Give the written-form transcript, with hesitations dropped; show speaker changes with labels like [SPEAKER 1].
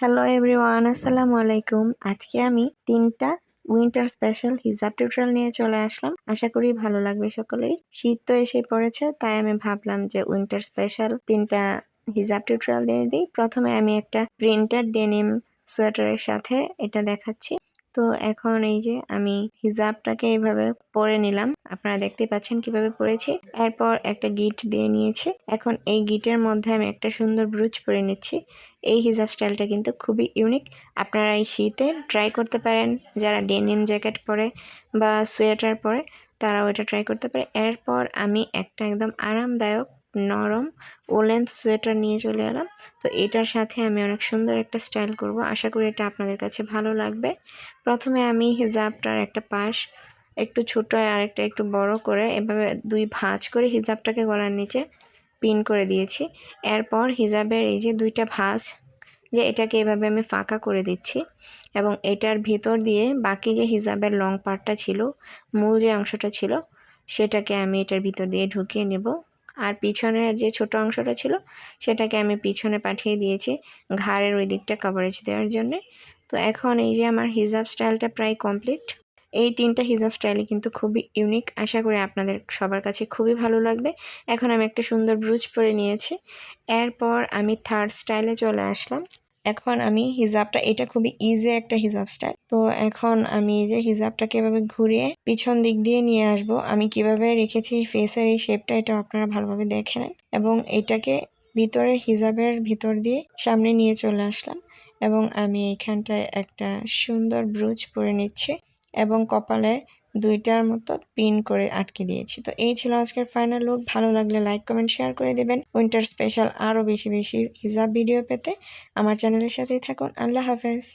[SPEAKER 1] Hello everyone, আসসালামু আলাইকুম। আজকে আমি 3টা উইন্টার স্পেশাল হিজাব টিউটোরিয়াল নিয়ে চলে আসলাম। আশা করি ভালো লাগবে সকলেরই। শীত তো এসে পড়েছে, তাই আমি ভাবলাম যে উইন্টার স্পেশাল 3টা হিজাব টিউটোরিয়াল দিয়ে দিই। প্রথমে আমি একটা প্রিন্টেড ডেনিম সোয়েটারের সাথে এটা দেখাচ্ছি। তো এখন এই যে আমি হিজাবটাকে এইভাবে পরে নিলাম, আপনারা দেখতে পাচ্ছেন কিভাবে পরেছি। এরপর একটা গিট দিয়ে নিয়েছি। এখন এই গিটের মধ্যে আমি একটা সুন্দর ব্রুচ পরে নিচ্ছি। এই হিজাব স্টাইলটা কিন্তু খুবই ইউনিক, আপনারা এই শীতে ট্রাই করতে পারেন। যারা ডেনিম জ্যাকেট পরে বা সোয়েটার পরে তারাও এটা ট্রাই করতে পারে। এরপর আমি একটা একদম আরামদায়ক নরম ওলেন সোয়েটার নিয়ে চলে এলাম। তো এটার সাথে আমি অনেক সুন্দর একটা স্টাইল করব, আশা করি এটা আপনাদের কাছে ভালো লাগবে। প্রথমে আমি হিজাবটার একটা পাশ একটু ছোট আর একটা একটু বড় করে এভাবে 2 ভাঁজ করে হিজাবটাকে গলার নিচে পিন করে দিয়েছি। এরপর হিজাবের এই যে 2টা ভাঁজ যে এটাকে এভাবে আমি ফাঁকা করে দিচ্ছি এবং এটার ভিতর দিয়ে বাকি যে হিজাবের লং পার্টটা ছিল, মূল যে অংশটা ছিল, সেটাকে আমি এটার ভিতর দিয়ে ঢুকিয়ে নেব। আর পিছনের যে ছোট অংশটা ছিল সেটাকে আমি পিছনে পাঠিয়ে দিয়েছি ঘাড়ের ওই দিকটা কভারেজ দেওয়ার জন্য। তো এখন এই যে আমার হিজাব স্টাইলটা প্রায় কমপ্লিট। এই 3টা হিজাব স্টাইলই কিন্তু খুবই ইউনিক, আশা করি আপনাদের সবার কাছে খুবই ভালো লাগবে। এখন আমি একটা সুন্দর ব্রুচ পরে নিয়েছি। এরপর আমি থার্ড স্টাইলে চলে আসলাম। এখন আমি হিজাবটা, এটা খুবই ইজি একটা হিজাব স্টাইল। তো এখন আমি এই যে হিজাবটাকে এভাবে ঘুরিয়ে পিছন দিক দিয়ে নিয়ে আসব। আমি কিভাবে রেখেছি ফেসের এই শেপটা, এটা আপনারা ভালোভাবে দেখে নেন। এবং এটাকে ভিতরের হিজাবের ভিতর দিয়ে সামনে নিয়ে চলে আসলাম এবং আমি এইখানটায় একটা সুন্দর ব্রুচ পরে নিচ্ছি এবং কপালে 2টার মতো পিন করে আটকে দিয়েছি। তো এই ছিল আজকের ফাইনাল লুক। ভালো লাগলে লাইক, কমেন্ট, শেয়ার করে দেবেন। উইন্টার স্পেশাল আরও বেশি বেশি হিজাব ভিডিও পেতে আমার চ্যানেলের সাথেই থাকুন। আল্লাহ হাফেজ।